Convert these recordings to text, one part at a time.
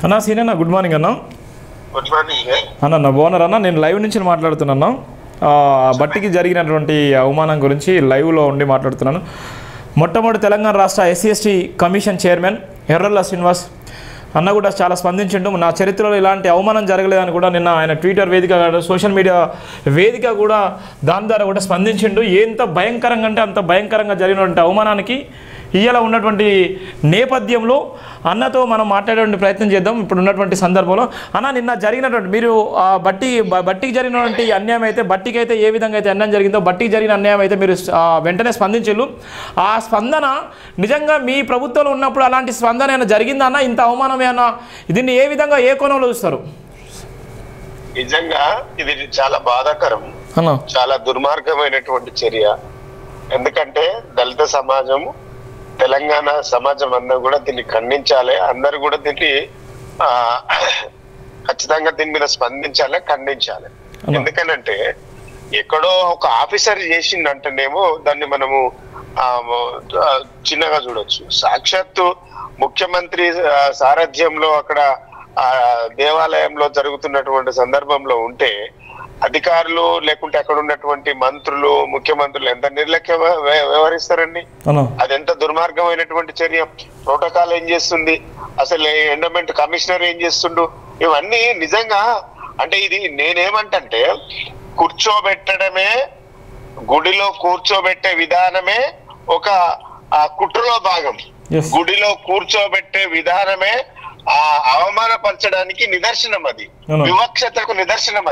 అన్నా సీనన్నా good morning అన్నా. Good morning అన్న బాగున్నారు అన్న. నేను లైవ్ నుంచి మాట్లాడుతున్నాను. బట్టికి జరిగినటువంటి అవమానం గురించి లైవ్లో ఉండి మాట్లాడుతున్నాను. మొట్టమొదటి తెలంగాణ రాష్ట్ర ఎస్సీ కమిషన్ చైర్మన్ ఎర్రల్ల శ్రీనివాస్ అన్న కూడా చాలా స్పందించిండు. నా చరిత్రలో ఇలాంటి అవమానం జరగలేదని కూడా నిన్న ఆయన ట్విట్టర్ వేదిక సోషల్ మీడియా వేదిక కూడా దాని ద్వారా కూడా స్పందించిండు. ఎంత భయంకరంగా అంటే అంత భయంకరంగా జరిగినటువంటి అవమానానికి ఇయ్యాల ఉన్నటువంటి నేపథ్యంలో అన్నతో మనం మాట్లాడే ప్రయత్నం చేద్దాం. ఇప్పుడు ఉన్నటువంటి సందర్భంలో అన్న నిన్న జరిగినటువంటి మీరు బట్టికి జరిగినటువంటి అన్యాయం అయితే బట్టికి అయితే ఏ విధంగా అయితే అన్యాయం జరిగిందో బట్టికి జరిగిన అన్యాయం అయితే మీరు వెంటనే స్పందించారు. ఆ స్పందన నిజంగా మీ ప్రభుత్వంలో ఉన్నప్పుడు అలాంటి స్పందన ఏమైనా జరిగిందా అన్న? ఇంత అవమానం ఏమన్నా దీన్ని ఏ విధంగా ఏ కోణంలో చూస్తారు? నిజంగా ఇది చాలా బాధాకరం, చాలా దుర్మార్గమైనటువంటి చర్య. ఎందుకంటే దళిత సమాజం తెలంగాణ సమాజం అందరూ కూడా దీన్ని ఖండించాలి. అందరూ కూడా దీన్ని ఖచ్చితంగా దీని మీద స్పందించాలి, ఖండించాలి. ఎందుకనంటే ఎక్కడో ఒక ఆఫీసర్ చేసిందంటేనేమో దాన్ని మనము చిన్నగా చూడొచ్చు. సాక్షాత్తు ముఖ్యమంత్రి సారథ్యంలో అక్కడ దేవాలయంలో జరుగుతున్నటువంటి సందర్భంలో ఉంటే అధికారులు లేకుంటే అక్కడ ఉన్నటువంటి మంత్రులు ముఖ్యమంత్రులు ఎంత నిర్లక్ష్యం వ్యవహరిస్తారండి. అది ఎంత దుర్మార్గమైనటువంటి చర్య. ప్రోటోకాల్ ఏం చేస్తుంది, అసలు ఎండోమెంట్ కమిషనర్ ఏం చేస్తుండు, ఇవన్నీ నిజంగా అంటే ఇది నేనేమంటే కూర్చోబెట్టడమే, గుడిలో కూర్చోబెట్టే విధానమే ఒక కుట్రలో భాగం. గుడిలో కూర్చోబెట్టే విధానమే అవమానపరచడానికి నిదర్శనం, అది వివక్షతకు నిదర్శనం.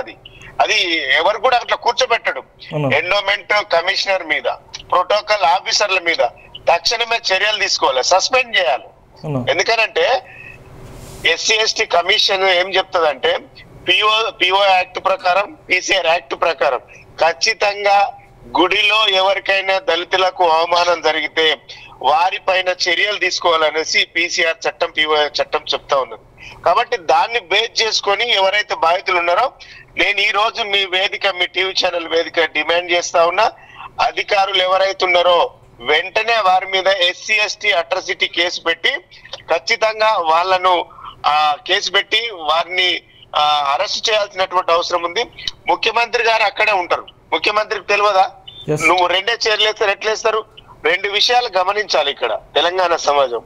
అది ఎవరు కూడా అట్లా కూర్చోబెట్టడు. ఎండోమెంట్ కమిషనర్ మీద, ప్రోటోకాల్ ఆఫీసర్ల మీద తక్షణమే చర్యలు తీసుకోవాలి, సస్పెండ్ చేయాలి. ఎందుకనంటే ఎస్సీ ఎస్టీ కమిషన్ ఏం చెప్తుందంటే పిఓ యాక్ట్ ప్రకారం, పీసీఆర్ యాక్ట్ ప్రకారం ఖచ్చితంగా గుడిలో ఎవరికైనా దళితులకు అవమానం జరిగితే వారిపైన చర్యలు తీసుకోవాలనేసి పీసీఆర్ చట్టం, పిఓ చట్టం చెప్తా ఉన్నది. కాబట్టి దాన్ని బేస్ చేసుకొని ఎవరైతే బాధితులు ఉన్నారో నేను ఈ రోజు మీ వేదిక, మీ టీవీ ఛానల్ వేదిక డిమాండ్ చేస్తా ఉన్నా, అధికారులు ఎవరైతే ఉన్నారో వెంటనే వారి మీద ఎస్సీ ఎస్టీ అట్రాసిటీ కేసు పెట్టి ఖచ్చితంగా వాళ్ళను కేసు పెట్టి వారిని అరెస్ట్ చేయాల్సినటువంటి అవసరం ఉంది. ముఖ్యమంత్రి గారు అక్కడే ఉంటారు. ముఖ్యమంత్రికి తెలియదా నువ్వు రెండే చర్యలు వేస్తారు ఎట్లేస్తారు? రెండు విషయాలు గమనించాలి ఇక్కడ తెలంగాణ సమాజం.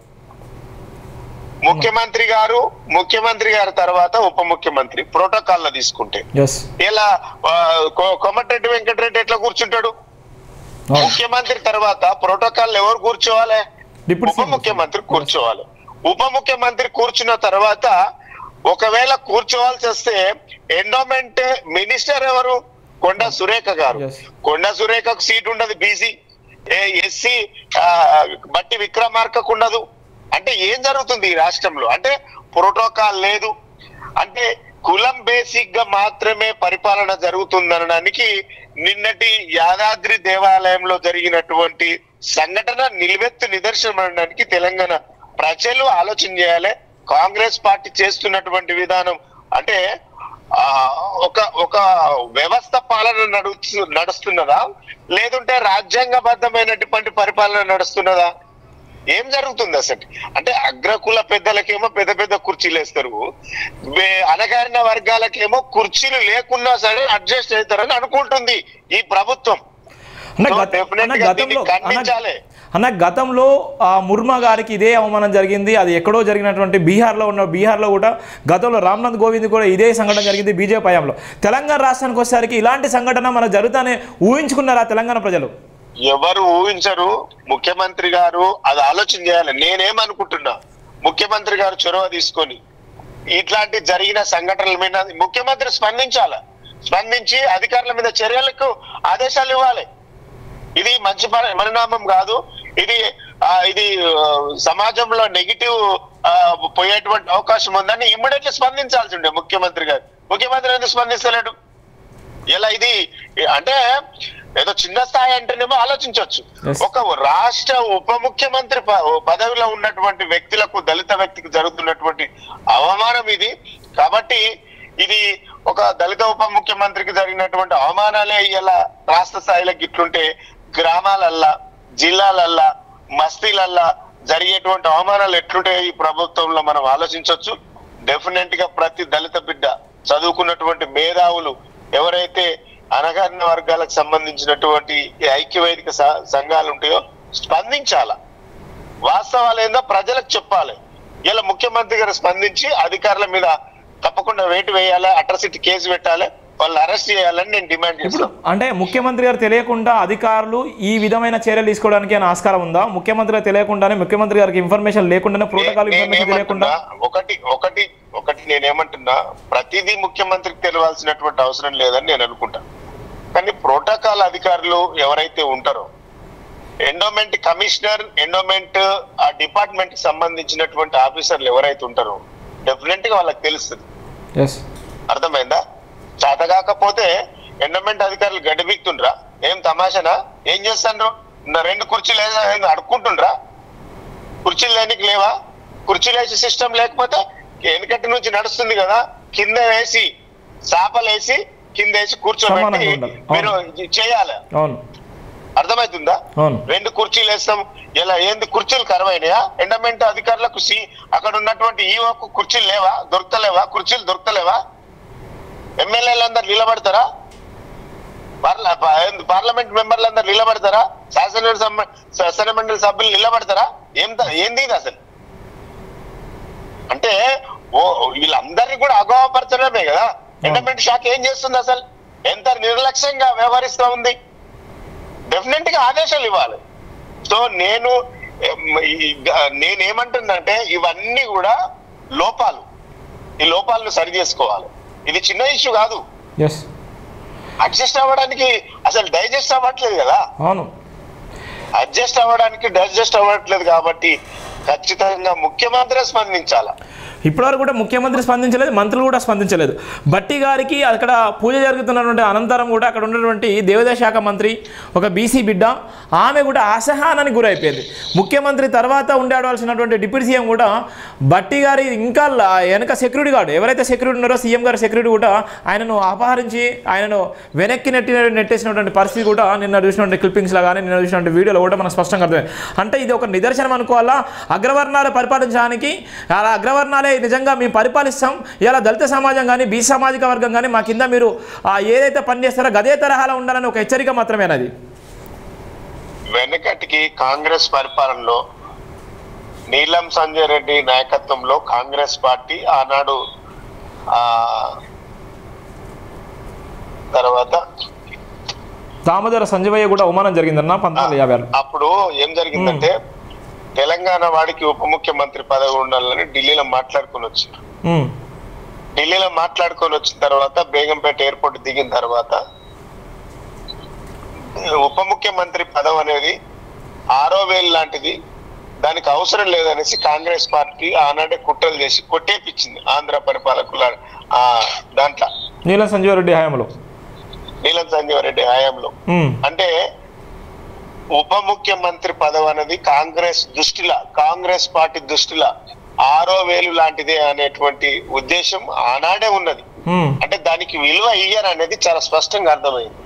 ముఖ్యమంత్రి గారు తర్వాత ఉప ముఖ్యమంత్రి ప్రోటోకాల్ లో తీసుకుంటే ఇలా కోమటిరెడ్డి వెంకటరెడ్డి ఎట్లా కూర్చుంటాడు? ముఖ్యమంత్రి తర్వాత ప్రోటోకాల్ ఎవరు కూర్చోవాలి? ఉప ముఖ్యమంత్రి కూర్చోవాలి. ఉప ముఖ్యమంత్రి కూర్చున్న తర్వాత ఒకవేళ కూర్చోవాల్సి వస్తే ఎండోమెంట్ మినిస్టర్ ఎవరు? కొండా సురేఖ గారు. కొండా సురేఖకు సీట్ ఉండదు, బీసీ. ఎస్సీ బట్టి విక్రమార్కకు ఉండదు. అంటే ఏం జరుగుతుంది ఈ రాష్ట్రంలో? అంటే ప్రోటోకాల్ లేదు, అంటే కులం బేసిక్ గా మాత్రమే పరిపాలన జరుగుతుందనడానికి నిన్నటి యాదాద్రి దేవాలయంలో జరిగినటువంటి సంఘటన నిలువెత్తు నిదర్శనం అనడానికి తెలంగాణ ప్రజలు ఆలోచన చేయాలి. కాంగ్రెస్ పార్టీ చేస్తున్నటువంటి విధానం అంటే ఒక వ్యవస్థ పాలన నడుస్తున్నదా, లేదంటే రాజ్యాంగబద్ధమైనటువంటి పరిపాలన నడుస్తున్నదా? ఏం జరుగుతుంది అసలు? అంటే అగ్రకుల పెద్దలకేమో పెద్ద పెద్ద కుర్చీలు వేస్తారు, అణగారిన వర్గాలకేమో కుర్చీలు లేకున్నా సరే అడ్జస్ట్ అవుతారని అనుకుంటుంది ఈ ప్రభుత్వం. అన్న గతంలో ముర్మా గారికి ఇదే అవమానం జరిగింది. అది ఎక్కడో జరిగినటువంటి బీహార్లో కూడా గతంలో రామ్నాథ్ కోవింద్ కూడా ఇదే సంఘటన జరిగింది బీజేపీ హయాంలో. తెలంగాణ రాష్ట్రానికి వచ్చేసరికి ఇలాంటి సంఘటన మనకు జరుగుతానే ఊహించుకున్నారా తెలంగాణ ప్రజలు? ఎవరు ఊహించరు. ముఖ్యమంత్రి గారు అది ఆలోచన చేయాలి. నేనేమనుకుంటున్నా, ముఖ్యమంత్రి గారు చొరవ తీసుకొని ఇట్లాంటి జరిగిన సంఘటనల మీద ముఖ్యమంత్రి స్పందించి అధికారుల మీద చర్యలకు ఆదేశాలు ఇవ్వాలి. ఇది మంచి పరిణామం కాదు. ఇది సమాజంలో నెగిటివ్ పోయేటువంటి అవకాశం ఉందని ఇమ్మీడియట్లీ స్పందించాల్సి ఉండే ముఖ్యమంత్రి గారు. ముఖ్యమంత్రి ఎందుకు స్పందిస్తలేడు? ఇలా ఇది అంటే ఏదో చిన్న స్థాయి అంటేనేమో ఆలోచించవచ్చు. ఒక రాష్ట్ర ఉప ముఖ్యమంత్రి పదవిలో ఉన్నటువంటి వ్యక్తులకు, దళిత వ్యక్తికి జరుగుతున్నటువంటి అవమానం ఇది. కాబట్టి ఇది ఒక దళిత ఉప ముఖ్యమంత్రికి జరిగినటువంటి అవమానాలే ఇలా రాష్ట్ర స్థాయిలో గిట్లుంటే గ్రామాలల్లా, జిల్లాలల్లా, మస్తీలల్లా జరిగేటువంటి అవమానాలు ఎట్లుంటాయి ఈ ప్రభుత్వంలో మనం ఆలోచించవచ్చు. డెఫినెట్ గా ప్రతి దళిత బిడ్డ, చదువుకున్నటువంటి మేధావులు, ఎవరైతే అనగారిన వర్గాలకు సంబంధించినటువంటి ఐక్యవేదిక సంఘాలు ఉంటాయో స్పందించాల. వాస్తవాలు ఏందో ప్రజలకు చెప్పాలి. ఇలా ముఖ్యమంత్రి గారు స్పందించి అధికారుల మీద తప్పకుండా వేటు వేయాలి, అట్రాసిటీ కేసు పెట్టాలి, వాళ్ళు అరెస్ట్ చేయాలని నేను డిమాండ్ చేస్తాను. అంటే ముఖ్యమంత్రి గారు తెలియకుండా అధికారులు ఈ విధమైన చర్యలు తీసుకోవడానికి ఆస్కారం ఉందా? ముఖ్యమంత్రి గారు తెలియకుండానే, ముఖ్యమంత్రి గారికి ఇన్ఫర్మేషన్ లేకుండానే, ప్రోటోకాల్ ఇన్ఫర్మేషన్ తెలియకుండా ఒకటి నేనేమంటున్నా, ప్రతిదీ ముఖ్యమంత్రికి తెలియాల్సినటువంటి అవసరం లేదని నేను అనుకుంటా. కానీ ప్రోటోకాల్ అధికారులు ఎవరైతే ఉంటారో, ఎండోమెంట్ కమిషనర్, ఎండోమెంట్ ఆ డిపార్ట్మెంట్ కి సంబంధించినటువంటి ఆఫీసర్లు ఎవరైతే ఉంటారో డెఫినెట్ గా వాళ్ళకి తెలుస్తుంది. అర్థమైందా? చేతగాకపోతే ఎండోమెంట్ అధికారులు గడిబిక్తుండ్రా? ఏం తమాషనా? ఏం చేస్తాండ్రు? 2 కుర్చీలు అడుక్కుంటుండ్రా? కుర్చీలు లేనికి లేవా? కుర్చీలు వేసి సిస్టమ్ లేకపోతే వెనకటి నుంచి నడుస్తుంది కదా, కింద వేసి చాపలు వేసి కింద వేసి కూర్చోబెట్టి మీరు చేయాలి. అర్థమవుతుందా? 2 కుర్చీలు వేస్తాం. ఇలా ఏంది కుర్చీలు కరువైనాయా? ఎండోమెంట్ అధికారులకు అక్కడ ఉన్నటువంటి ఈఓకు కుర్చీలు లేవా? దొరుకుతలేవా? కుర్చీలు దొరుకుతలేవా? ఎమ్మెల్యేలందరూ నిలబడతారా? పార్లమెంట్ మెంబర్లందరూ నిలబడతారా? శాసనమండలి సభ్యులు నిలబడతారా? ఏంది ఇది అసలు? అంటే వీళ్ళందరినీ కూడా అగౌరవపరచడమే కదా. ఎండోమెంట్ శాఖ ఏం చేస్తుంది అసలు? ఎంత నిర్లక్ష్యంగా వ్యవహరిస్తూ ఉంది. డెఫినెట్ గా ఆదేశాలు ఇవ్వాలి. సో నేనేమంటున్నంటే ఇవన్నీ కూడా లోపాలు. ఈ లోపాలను సరి చేసుకోవాలి. ఇది చిన్న ఇష్యూ కాదు. అడ్జస్ట్ అవ్వడానికి అసలు డైజెస్ట్ అవ్వట్లేదు కదా. అడ్జస్ట్ అవ్వడానికి డైజెస్ట్ అవ్వట్లేదు కాబట్టి ఖచ్చితంగా ముఖ్యమంత్రి స్పందించాల. ఇప్పటివరకు కూడా ముఖ్యమంత్రి స్పందించలేదు, మంత్రులు కూడా స్పందించలేదు. భట్టి గారికి అక్కడ పూజ జరుగుతున్నటువంటి అనంతరం కూడా అక్కడ ఉన్నటువంటి దేవాదాయ శాఖ మంత్రి, ఒక బీసీ బిడ్డ, ఆమె కూడా అసహనానికి గురైపోయింది. ముఖ్యమంత్రి తర్వాత ఉండాల్సినటువంటి డిప్యూటీ సీఎం కూడా భట్టి గారి ఇంకా వెనక సెక్యూరిటీ గార్డు, ఎవరైతే సెక్యూరిటీ ఉన్నారో సీఎం గారి సెక్యూరిటీ కూడా ఆయనను అపహరించి ఆయనను వెనక్కి నెట్టేసినటువంటి పరిస్థితి కూడా నిన్న చూసినటువంటి క్లిప్పింగ్స్లో కానీ నిన్న చూసినటువంటి వీడియోలో కూడా మనకు స్పష్టంగా అర్థమైంది. అంటే ఇది ఒక నిదర్శనం అనుకోవాలా. అగ్రవర్ణాలు పరిపాలించడానికి, అలా అగ్రవర్ణాలే నిజంగా మేము పరిపాలిస్తాం, ఇలా దళిత సమాజం కానీ బీసీ సామాజిక వర్గం కానీ మా కింద మీరు ఏదైతే పని చేస్తారో గదే తరహాలో ఉండాలని ఒక హెచ్చరిక మాత్రమేనది. వెనకటికి కాంగ్రెస్ పరిపాలనలో నీలం సంజయ్ రెడ్డి నాయకత్వంలో కాంగ్రెస్ పార్టీ ఆనాడు తర్వాత దామోదర సంజయ్ కూడా అవమానం జరిగిందన్న 1950. అప్పుడు ఏం జరిగిందంటే తెలంగాణ వాడికి ఉప ముఖ్యమంత్రి పదవి ఉండాలని ఢిల్లీలో మాట్లాడుకొని వచ్చారు. ఢిల్లీలో మాట్లాడుకొని వచ్చిన తర్వాత బేగంపేట ఎయిర్పోర్ట్ దిగిన తర్వాత ఉప ముఖ్యమంత్రి పదవి అనేది 6వ వేలు లాంటిది, దానికి అవసరం లేదనేసి కాంగ్రెస్ పార్టీ ఆనాడే కుట్రలు చేసి కొట్టేపించింది ఆంధ్ర పరిపాలకుల దాంట్లో, నీలం సంజయ్ రెడ్డి హయాంలో. అంటే ఉప ముఖ్యమంత్రి పదవి అనేది కాంగ్రెస్ పార్టీ దృష్టిలో 6వ వేలు లాంటిదే అనేటువంటి ఉద్దేశం ఆనాడే ఉన్నది. అంటే దానికి విలువ ఇయ్యరు అనేది చాలా స్పష్టంగా అర్థమైంది.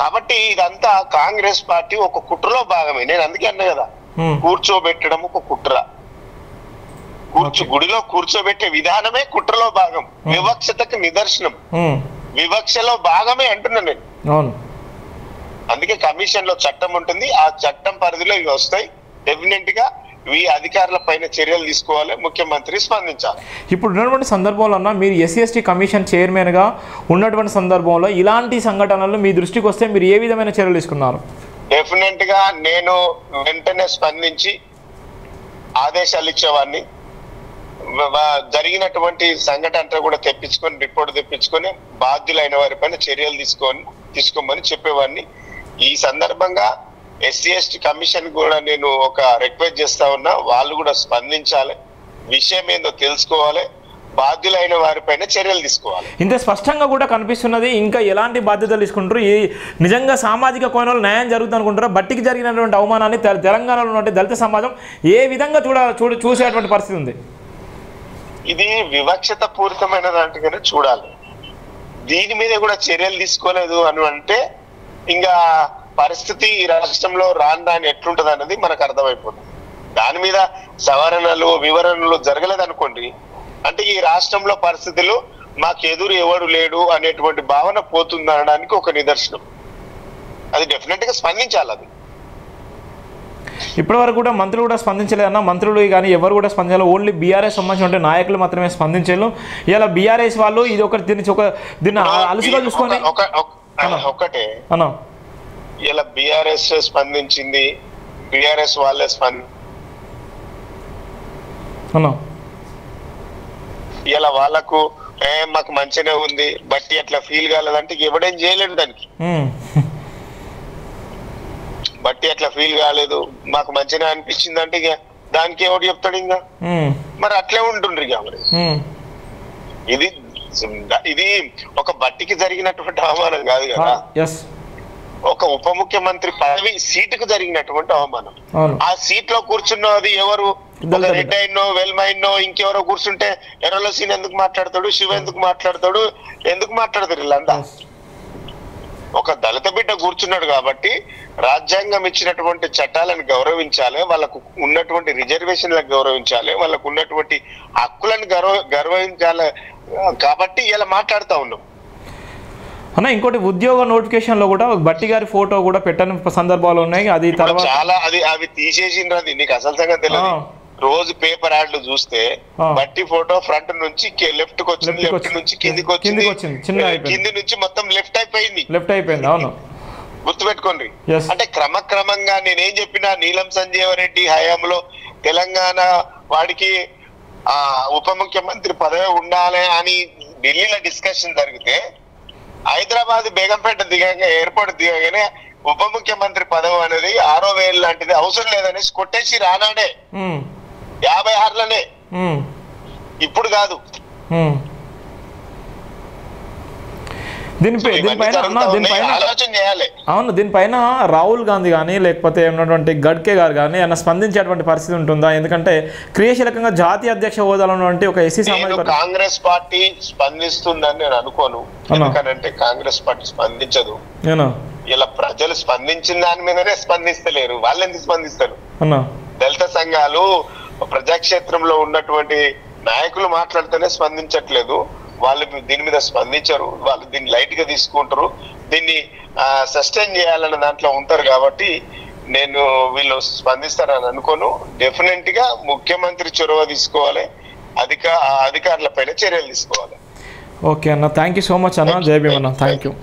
కాబట్టి ఇదంతా కాంగ్రెస్ పార్టీ ఒక కుట్రలో భాగమే. నేను అందుకే అన్నా కదా, కూర్చోబెట్టడం ఒక కుట్ర. గుడిలో కూర్చోబెట్టే విధానమే కుట్రలో భాగం, వివక్షతకు నిదర్శనం, వివక్షలో భాగమే అంటున్నా నేను. అందుకే కమిషన్ లో చట్టం ఉంటుంది, ఆ చట్టం పరిధిలో ఇవి వస్తాయి. డెఫినెట్ గా ఈ అధికారుల పైన చర్యలు తీసుకోవాలి, ముఖ్యమంత్రి స్పందించాలి. ఇప్పుడు ఉన్నటువంటి సందర్భంలో మీరు SC/ST కమిషన్ చైర్మన్ గా ఉన్నటువంటి సందర్భంలో ఇలాంటి సంఘటనలు మీ దృష్టికి వస్తే మీరు ఏ విధమైన చర్యలు తీసుకున్నారు? డెఫినెట్ గా నేను వెంటనే స్పందించి ఆదేశాలు ఇచ్చేవాడిని. జరిగినటువంటి సంఘటన కూడా రిపోర్ట్ తెప్పించుకొని బాధ్యులైన వారి పైన చర్యలు తీసుకోమని చెప్పేవాడిని. ఈ సందర్భంగా SC/ST కమిషన్ కూడా నేను ఒక రిక్వెస్ట్ చేస్తా ఉన్నా, వాళ్ళు కూడా స్పందించాలి, విషయం ఏందో తెలుసుకోవాలి, బాధ్యులైన వారిపైన చర్యలు తీసుకోవాలి. ఇంత స్పష్టంగా కూడా కనిపిస్తున్నది. ఇంకా ఎలాంటి బాధ్యతలు తీసుకుంటారు? ఈ నిజంగా సామాజిక కోణంలో న్యాయం జరుగుతుంది అనుకుంటారా? భట్టికి జరిగినటువంటి అవమానాన్ని తెలంగాణలో ఉన్నటువంటి దళిత సమాజం ఏ విధంగా చూసేటువంటి పరిస్థితి ఉంది? ఇది వివక్షత పూరితమైన దాంట్లోనే చూడాలి. దీని మీద కూడా చర్యలు తీసుకోలేదు అని అంటే ఇంకా పరిస్థితి ఈ రాష్ట్రంలో రాని ఎట్లుంటది అన్నది మనకు అర్థమైపోతుంది. దాని మీద సవరణలు వివరణలు జరగలేదు అనుకోండి, అంటే ఈ రాష్ట్రంలో పరిస్థితులు మాకు ఎదురు ఎవడు లేడు అనేటువంటి భావన పోతుందనడానికి ఒక నిదర్శనం. అది డెఫినెట్ గా స్పందించాలి. అది ఇప్పటి వరకు కూడా మంత్రులు కూడా స్పందించలేదన్న, మంత్రులు కానీ ఎవరు కూడా స్పందించాలి. ఓన్లీ బీఆర్ఎస్ సంబంధించిన నాయకులు మాత్రమే స్పందించారు. ఇలా బీఆర్ఎస్ వాళ్ళు ఇది దీన్ని అలసిగా చూసుకొని ఒకటే ఇలా బీఆర్ఎస్ స్పందించింది, బీఆర్ఎస్ వాళ్ళే ఇలా వాళ్ళకు మాకు మంచిగానే ఉంది బట్టి అట్లా ఫీల్ కాలేదంటే ఎవడేం చేయలేడు దానికి. బట్టి అట్లా ఫీల్ కాలేదు మాకు మంచిగా అనిపించింది అంటే ఇక దానికి ఎవడు చెప్తాడు ఇంకా. మరి అట్లే ఉంటుండ్రు ఇక. మరి ఇది ఒక బట్టికి జరిగినటువంటి అవమానం కాదు కదా, ఒక ఉప ముఖ్యమంత్రి పదవి సీటుకు జరిగినటువంటి అవమానం. ఆ సీట్ లో కూర్చున్నది ఎవరు? రెడ్ అయినో వెల్మైనో ఇంకెవరో కూర్చుంటే ఎర్రలో సీన్ ఎందుకు మాట్లాడతాడు, శివ ఎందుకు మాట్లాడతాడు, ఎందుకు మాట్లాడతారు వీళ్ళంతా? ఒక దళిత బిడ్డ కూర్చున్నాడు కాబట్టి రాజ్యాంగం ఇచ్చినటువంటి చట్టాలను గౌరవించాలి, వాళ్ళకు ఉన్నటువంటి రిజర్వేషన్లకు గౌరవించాలి, వాళ్ళకు ఉన్నటువంటి హక్కులను గౌరవించాలి కాబట్టి ఇలా మాట్లాడుతూ ఉన్నాం అన్న. ఇంకోటి ఉద్యోగ నోటిఫికేషన్ లో కూడా బట్టి గారి ఫోటో కూడా పెట్టని సందర్భాలు ఉన్నాయి. అది తర్వాత చాలా అవి తీసేసిండ్రు. అది నీకు అసలు సంగతి తెలియదు. రోజు పేపర్ యాడ్లు చూస్తే బట్టి ఫోటో ఫ్రంట్ నుంచి లెఫ్ట్ కి వచ్చింది, లెఫ్ట్ నుంచి కిందికి వచ్చింది, కింది నుంచి మొత్తం లెఫ్ట్ అయిపోయింది. అవును, గుర్తుపెట్టుకోండి. అంటే క్రమక్రమంగా నేనేం చెప్పినా నీలం సంజీవరెడ్డి హయాంలో తెలంగాణ వాడికి ఉప ముఖ్యమంత్రి పదవి ఉండాలి అని ఢిల్లీలో డిస్కషన్ జరిగితే హైదరాబాద్ బేగంపేట దిగగా ఎయిర్పోర్ట్ దిగగానే ఉప ముఖ్యమంత్రి పదవి అనేది 6వ వేలు లాంటిది అవసరం లేదనేసి కొట్టేసి రానాడే 56లోనే, ఇప్పుడు కాదు. దీనిపైన రాహుల్ గాంధీ కానీ లేకపోతే ఏమన్నటువంటి గడ్కే గారు కానీ ఏమన్నా స్పందించేటువంటి పరిస్థితి ఉంటుందా? ఎందుకంటే క్రియాశీలకంగా జాతీయ అధ్యక్ష హోదాలో ఉన్నటువంటి ఒక ఎస్సీ సామాజిక కాంగ్రెస్ పార్టీ స్పందిస్తుందని నేను అనుకోను. ఎందుకంటే కాంగ్రెస్ పార్టీ స్పందించదు. ఇలా ప్రజలు స్పందించిన దాని మీదనే స్పందిస్తలేరు. వాళ్ళు ఎందుకు స్పందిస్తారు? దళిత సంఘాలు ప్రజాక్షేత్రంలో ఉన్నటువంటి నాయకులు మాట్లాడితేనే స్పందించట్లేదు. వాళ్ళు దీని మీద స్పందించరు, వాళ్ళు దీన్ని లైట్ గా తీసుకుంటారు, దీన్ని సస్టైన్ చేయాలన్న దాంట్లో ఉంటారు. కాబట్టి నేను వీళ్ళు స్పందిస్తారని అనుకోను. డెఫినెట్ గా ముఖ్యమంత్రి చొరవ తీసుకోవాలి, అధికారుల పైన చర్యలు తీసుకోవాలి. ఓకే అన్న, థ్యాంక్ యూ సో మచ్ అన్న. జై భీమ్ అన్న, థ్యాంక్ యూ.